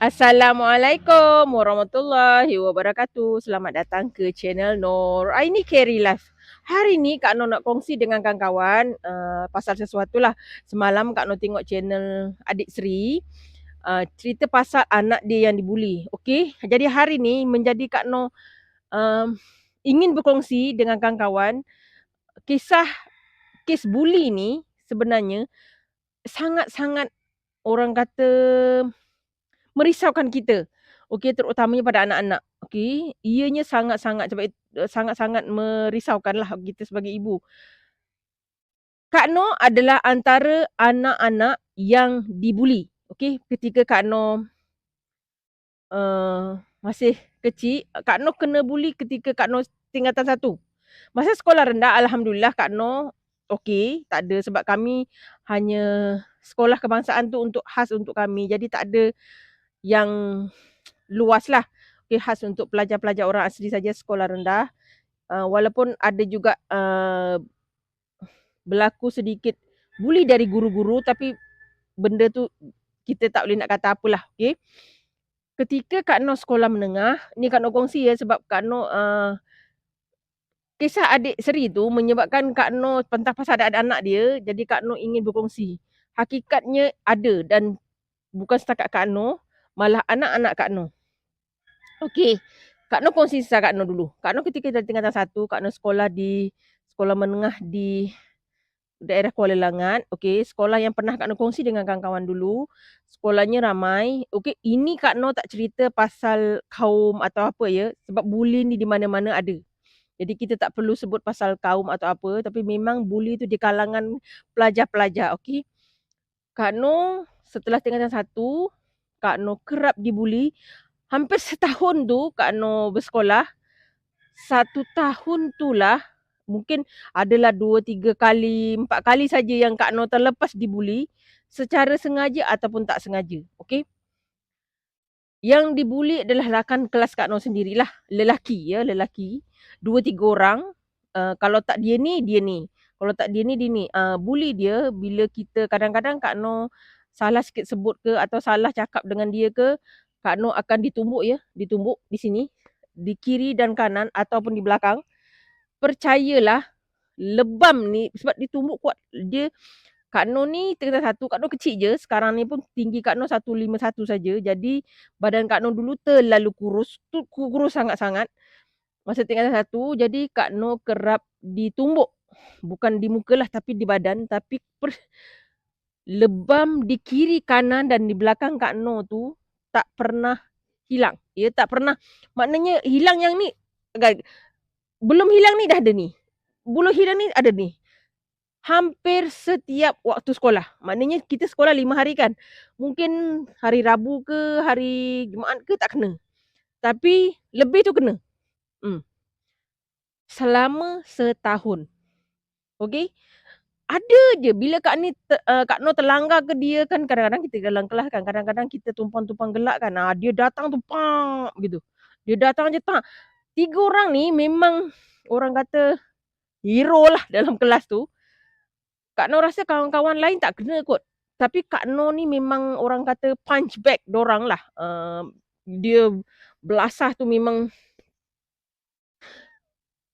Assalamualaikum warahmatullahi wabarakatuh. Selamat datang ke channel Nur. Ini Carry Life. Hari ni Kak Nur nak kongsi dengan kawan-kawan pasal sesuatu lah. Semalam Kak Nur tengok channel Adik Sri. Cerita pasal anak dia yang dibuli. Okey, jadi hari ni menjadi Kak Nur ingin berkongsi dengan kawan-kawan kisah kes buli ni sebenarnya sangat-sangat orang kata merisaukan kita. Okey, terutamanya pada anak-anak. Okey, ianya sangat-sangat merisaukanlah kita sebagai ibu. Kak Noh adalah antara anak-anak yang dibuli. Okey, ketika Kak Noh masih kecil, Kak Noh kena buli ketika Kak Noh tingkatan 1. Masa sekolah rendah, alhamdulillah Kak Noh okey, tak ada sebab kami hanya sekolah kebangsaan tu untuk khas untuk kami. Jadi tak ada yang luaslah. Okey, khas untuk pelajar-pelajar orang asli saja sekolah rendah. Walaupun ada juga berlaku sedikit buli dari guru-guru, tapi benda tu kita tak boleh nak kata apalah. Okey. Ketika Kak Noh sekolah menengah, ni Kak Noh kongsi ya sebab Kak Noh kisah adik Seri tu menyebabkan Kak Noh tentang pasal anak-anak dia, jadi Kak Noh ingin berkongsi. Hakikatnya ada dan bukan setakat Kak Noh, malah anak-anak Kak Noh. Okey, Kak Noh kongsi kisah Kak Noh dulu. Kak Noh ketika dari tingkatan 1, Kak Noh sekolah di sekolah menengah di daerah Kuala Langat. Okey, sekolah yang pernah Kak Noh kongsi dengan kawan-kawan dulu. Sekolahnya ramai. Okey, ini Kak Noh tak cerita pasal kaum atau apa ya, sebab buli ni di mana-mana ada. Jadi kita tak perlu sebut pasal kaum atau apa, tapi memang buli tu di kalangan pelajar-pelajar. Okey. Kak Noh setelah tingkatan 1, Kak Noh kerap dibuli. Hampir setahun tu Kak Noh bersekolah. 1 tahun tu lah mungkin adalah 2, 3 kali, 4 kali saja yang Kak Noh terlepas dibuli secara sengaja ataupun tak sengaja. Okey. Yang dibuli adalah rakan kelas Kak Noh sendirilah, lelaki ya, lelaki. 2, 3 orang. Kalau tak dia ni, dia ni. Kalau tak dia ni, dia ni. Buli dia bila kita kadang-kadang Kak Noh salah sikit sebut ke atau salah cakap dengan dia ke, Kak Noh akan ditumbuk ya, ditumbuk di sini, di kiri dan kanan ataupun di belakang. Percayalah, lebam ni sebab ditumbuk kuat. Dia Kak Noh ni tingkatan 1, Kak Noh kecil je. Sekarang ni pun tinggi Kak Noh 151 saja. Jadi badan Kak Noh dulu terlalu kurus, tu kurus sangat-sangat. Masa tingkatan 1, jadi Kak Noh kerap ditumbuk. Bukan di muka lah tapi di badan. Tapi lebam di kiri, kanan dan di belakang Kak Noh tu tak pernah hilang. Ya, tak pernah. Maknanya hilang yang ni, belum hilang ni dah ada ni. Belum hilang ni ada ni. Hampir setiap waktu sekolah. Maknanya kita sekolah 5 hari kan. Mungkin hari Rabu ke, hari Jumaat ke tak kena. Tapi lebih tu kena. Selama setahun. Okey. Ada je bila Kak Noh terlanggar ke dia kan, kadang-kadang kita dalam kelas kan, kadang-kadang kita tumpang-tumpang gelak kan. Dia datang tu pak gitu. Dia datang je tak. 3 orang ni memang orang kata hero lah dalam kelas tu. Kak Noh rasa kawan-kawan lain tak kena kot. Tapi Kak Noh ni memang orang kata punch back dorang lah. Dia belasah tu memang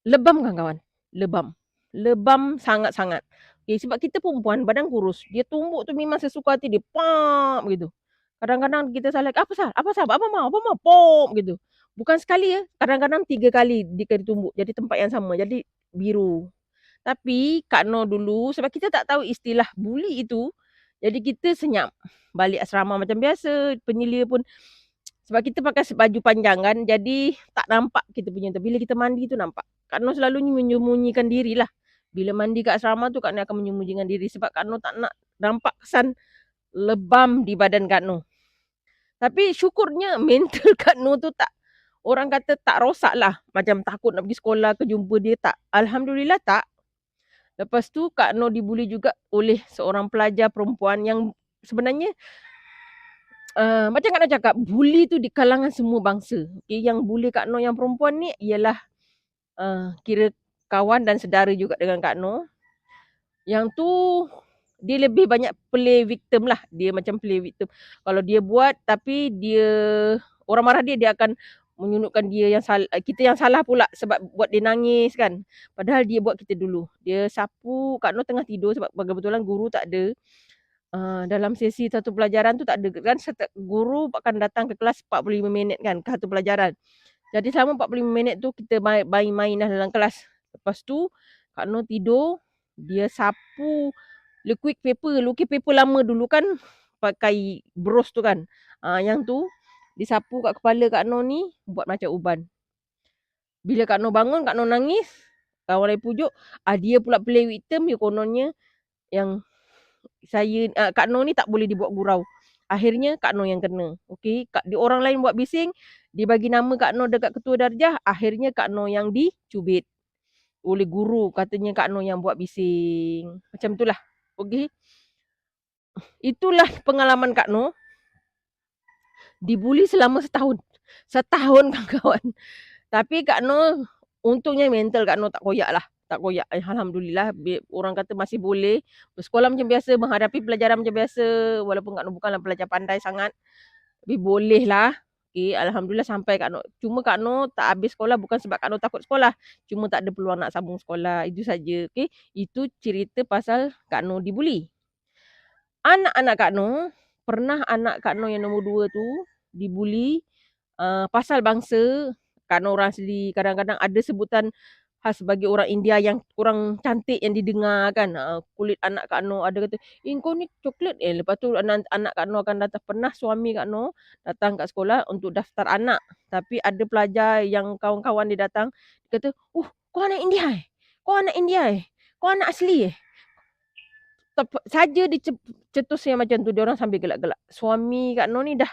lebam kawan-kawan. Lebam. Lebam sangat-sangat. Okay, sebab kita perempuan badan kurus. Dia tumbuk tu memang sesuka hati dia. Pam gitu. Kadang-kadang kita salah, apa sah? Apa sah? Apa mau? Apa mau? Pom gitu. Bukan sekali ya. Kadang-kadang 3 kali dia ditumbuk. Jadi tempat yang sama. Jadi biru. Tapi Kak Noh dulu, sebab kita tak tahu istilah buli itu, jadi kita senyap. Balik asrama macam biasa, penyelia pun sebab kita pakai baju panjang kan, jadi tak nampak kita punya tu. Bila kita mandi tu nampak. Kak Noh selalunya menyembunyikan diri lah. Bila mandi kat asrama tu Kak Noh akan menyembunyikan diri sebab Kak Noh tak nak nampak kesan lebam di badan Kak Noh. Tapi syukurnya mental Kak Noh tu tak, orang kata tak rosak lah. Macam takut nak pergi sekolah ke jumpa dia, tak. Alhamdulillah tak. Lepas tu Kak Noh dibuli juga oleh seorang pelajar perempuan yang sebenarnya macam Kak Noh cakap, buli tu di kalangan semua bangsa. Okay, yang buli Kak Noh yang perempuan ni ialah kira kawan dan sedara juga dengan Kak Noh. Yang tu Dia lebih banyak play victim lah. Dia macam play victim. Kalau dia buat tapi dia orang marah dia, dia akan menyunukkan dia yang salah, kita yang salah pula sebab buat dia nangis kan. Padahal dia buat kita dulu. Dia sapu Kak Noh tengah tidur sebab kebetulan guru tak ada. Dalam sesi satu pelajaran tu tak ada kan, guru akan datang ke kelas 45 minit kan ke satu pelajaran. Jadi selama 45 minit tu kita main-main lah dalam kelas. Lepas tu Kak Noh tidur, dia sapu liquid paper, lukis paper lama dulu kan pakai bros tu kan. Yang tu disapu kat kepala Kak Noh ni buat macam uban. Bila Kak Noh bangun, Kak Noh nangis. Kawan lain pujuk, dia pula play victim, dia kononnya yang Kak Noh ni tak boleh dibuat gurau. Akhirnya Kak Noh yang kena. Okey, orang lain buat bising, dia bagi nama Kak Noh dekat ketua darjah, akhirnya Kak Noh yang dicubit oleh guru, katanya Kak Noh yang buat bising. Macam itulah. Okey. Itulah pengalaman Kak Noh. Dibuli selama setahun. Setahun kawan-kawan. Tapi Kak Noh, untungnya mental Kak Noh tak koyak lah. Tak koyak. Alhamdulillah. Orang kata masih boleh. Bersekolah macam biasa. Menghadapi pelajaran macam biasa. Walaupun Kak Noh bukanlah pelajar pandai sangat. Tapi boleh lah. Okay, Alhamdulillah sampai Kak Noh. Cuma Kak Noh tak habis sekolah bukan sebab Kak Noh takut sekolah. Cuma tak ada peluang nak sambung sekolah. Itu saja. Okay. Itu cerita pasal Kak Noh dibuli. Anak-anak Kak Noh, pernah anak Kak Noh yang nombor 2 tu dibuli pasal bangsa. Kak Noh orang asli, kadang-kadang ada sebutan khas bagi orang India yang kurang cantik yang didengar kan. Kulit anak Kak Noh ada kata, kau ni coklat. Lepas tu anak Kak Noh akan datang. Pernah suami Kak Noh datang kat sekolah untuk daftar anak. Tapi ada pelajar yang kawan-kawan dia datang, dia kata, kau anak India Kau anak India Kau anak asli saja dicetus yang macam tu, dia orang sambil gelak-gelak. Suami Kak Noh ni dah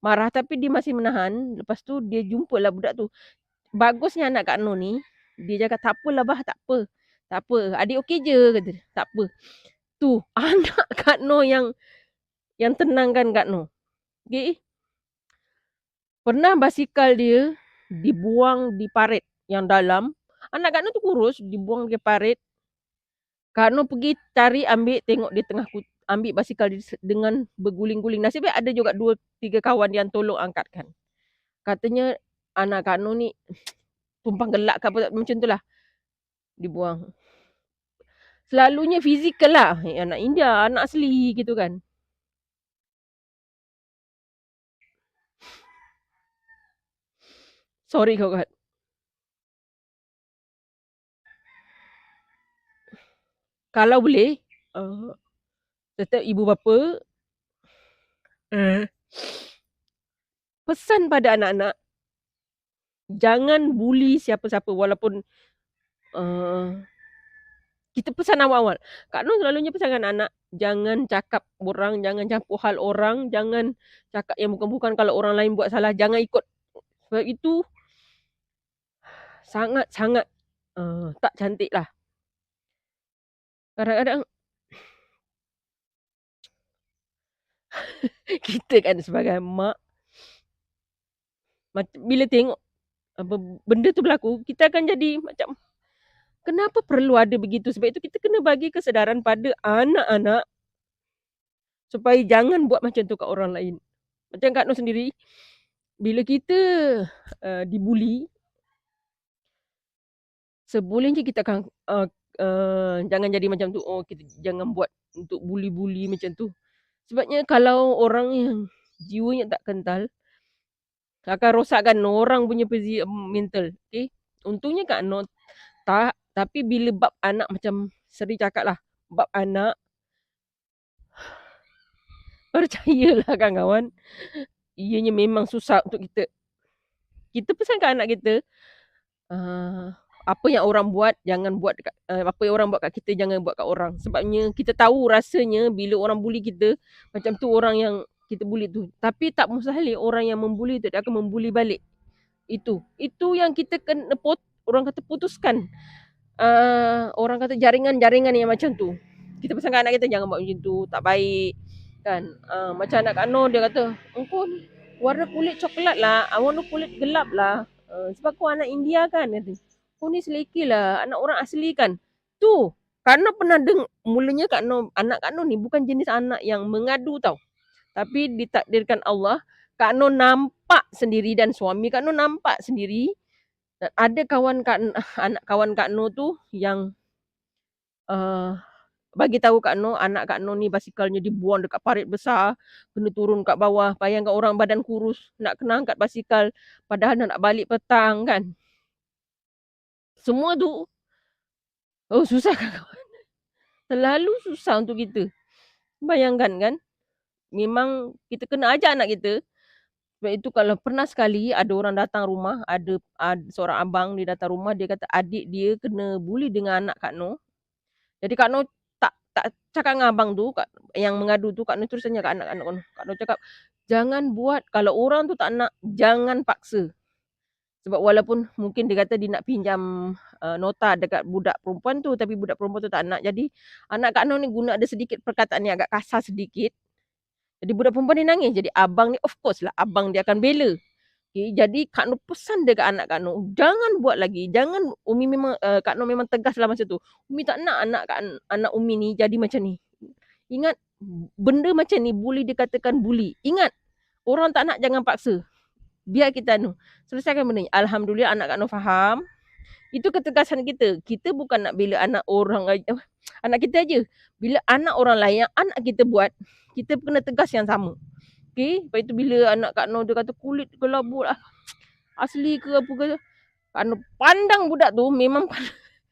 marah tapi dia masih menahan. Lepas tu dia jumpalah budak tu. Bagusnya anak Kak Noh ni, dia cakap tak apalah bah, tak apa. Tak apa, adik okey je kata dia. Tak apa. Tu anak Kak Noh yang tenangkan Kak Noh. Okay. Pernah basikal dia dibuang di parit yang dalam. Anak Kak Noh tu kurus, dibuang di parit. Kak Noh pergi cari, ambil, tengok dia tengah ambil basikal dia dengan berguling-guling. Nasib baik ada juga 2-3 kawan yang tolong angkatkan. Katanya anak Kak Noh ni tumpang gelak ke apa macam tu lah. Dibuang. Selalunya fizikal lah. Anak India, anak asli gitu kan. Sorry kawan. Kalau boleh, tetap ibu bapa pesan pada anak-anak, jangan bully siapa-siapa walaupun kita pesan awal-awal. Kak Noh selalunya pesan anak-anak, jangan cakap orang, jangan campur hal orang, jangan cakap yang bukan-bukan. Kalau orang lain buat salah, jangan ikut. Sebab itu sangat-sangat tak cantik lah. Kadang-kadang kita kan sebagai mak, bila tengok benda tu berlaku, kita akan jadi macam, kenapa perlu ada begitu? Sebab itu kita kena bagi kesedaran pada anak-anak supaya jangan buat macam tu kat orang lain. Macam Kak Noh sendiri, bila kita dibuli, sebolehnya kita akan jangan jadi macam tu. Kita jangan buat untuk buli-buli macam tu. Sebabnya kalau orang yang jiwanya tak kental, akan rosakkan orang punya mental. Okay? Untungnya Kak Noh tak. Tapi bila bab anak, macam Seri cakap lah, bab anak, percayalah kawan-kawan, ianya memang susah untuk kita. Kita pesankan anak kita, apa yang orang buat, jangan buat apa yang orang buat kat kita, jangan buat kat orang. Sebabnya kita tahu rasanya bila orang bully kita, macam tu orang yang kita bully tu. Tapi tak mustahil orang yang membuli tu, dia akan membuli balik. Itu yang kita kena orang kata putuskan. Orang kata jaringan-jaringan yang macam tu. Kita pesankan anak kita, jangan buat macam tu, tak baik kan. Macam anak Kak Noh, dia kata, engkau warna kulit coklat lah, warna kulit gelap lah, sebab kau anak India kan, kata. Kau ni seleki lah, anak orang asli kan. Tu Kak Noh pernah mulanya anak Kak Noh ni bukan jenis anak yang mengadu tau. Tapi ditakdirkan Allah, Kak Noh nampak sendiri dan suami Kak Noh nampak sendiri. Dan ada anak kawan Kak Noh tu yang bagi tahu Kak Noh, anak Kak Noh ni basikalnya dibuang dekat parit besar, kena turun kat bawah. Bayangkan orang badan kurus nak kena angkat basikal padahal nak balik petang kan. Semua tu susah kawan. Terlalu susah untuk kita. Bayangkan kan, memang kita kena ajar anak kita. Sebab itu kalau pernah sekali ada orang datang rumah, ada seorang abang dia datang rumah, dia kata adik dia kena bully dengan anak Kak Noh. Jadi Kak Noh tak cakap dengan abang tu, yang mengadu tu, Kak Noh terus tanya kat anak-anak Kak Noh. Kak Noh cakap, jangan buat, kalau orang tu tak nak, jangan paksa. Sebab walaupun mungkin dia kata dia nak pinjam nota dekat budak perempuan tu, tapi budak perempuan tu tak nak. Jadi anak Kak Noh ni guna ada sedikit perkataan yang agak kasar sedikit. Jadi budak perempuan ni nangis. Jadi abang ni of course lah, abang dia akan bela. Okay, jadi Kak Noh pesan dekat anak Kak Noh, jangan buat lagi. Jangan, Umi memang, Kak Noh memang tegas lah masa tu. Umi tak nak anak Umi ni jadi macam ni. Ingat, benda macam ni boleh dikatakan bully. Ingat, orang tak nak jangan paksa. Biar kita selesaikan benda ni. Alhamdulillah anak Kak Noh faham. Itu ketegasan kita. Kita bukan nak bela anak orang, anak kita aja. Bila anak orang lain yang anak kita buat, kita kena tegas yang sama. Okay, lepas itu bila anak Kak Noh dia kata kulit kelabut lah, asli ke apa ke, Kak Noh pandang budak tu, memang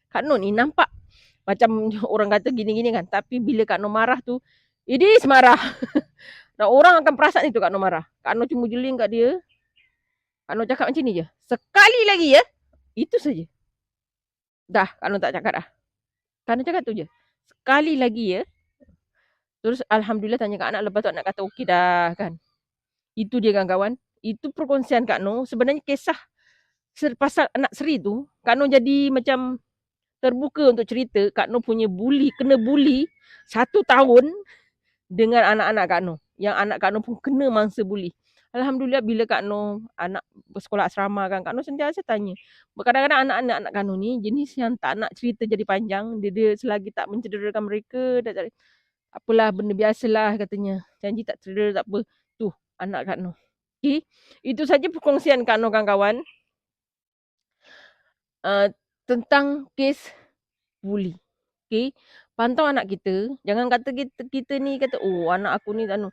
Kak Noh ni nampak macam orang kata gini-gini kan. Tapi bila Kak Noh marah tu, Idis marah. Dan orang akan perasan itu Kak Noh marah. Kak Noh cuma jeling kat dia. Kak Noh cakap macam ni je. Sekali lagi ya. Itu saja. Dah, Kak Noh tak cakap dah. Kak Noh cakap tu je. Sekali lagi ya. Terus Alhamdulillah tanya kat anak, lepas tu anak kata okey dah kan. Itu dia kawan-kawan. Itu perkongsian Kak Noh. Sebenarnya kisah pasal anak Seri tu, Kak Noh jadi macam terbuka untuk cerita. Kak Noh punya kena bully 1 tahun dengan anak-anak Kak Noh. Yang anak Kak Noh pun kena mangsa bully. Alhamdulillah bila Kak Noh anak bersekolah asrama kan, Kak Noh sentiasa tanya. Kadang-kadang anak-anak Kak Noh ni jenis yang tak nak cerita jadi panjang. Dia selagi tak mencederakan mereka, apalah benda biasalah katanya. Janji tak cedera tak apa. Tu anak Kak Noh. Okay. Itu saja perkongsian Kak Noh kawan-kawan. Tentang kes bully. Okay. Pantau anak kita. Jangan kata kita ni kata, oh anak aku ni tak.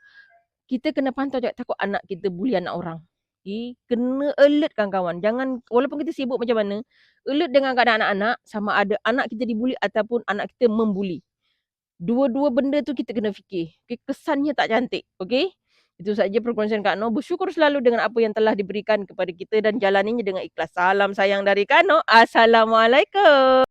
Kita kena pantau juga, takut anak kita bully anak orang. Okay. Kena alert kawan-kawan. Jangan, walaupun kita sibuk macam mana, alert dengan keadaan anak-anak, sama ada anak kita dibuli ataupun anak kita membuli. Dua-dua benda tu kita kena fikir. Okay. Kesannya tak cantik. Okay. Itu saja perkongsian Kak Noh. Bersyukur selalu dengan apa yang telah diberikan kepada kita dan jalaninya dengan ikhlas. Salam sayang dari Kak Noh. Assalamualaikum.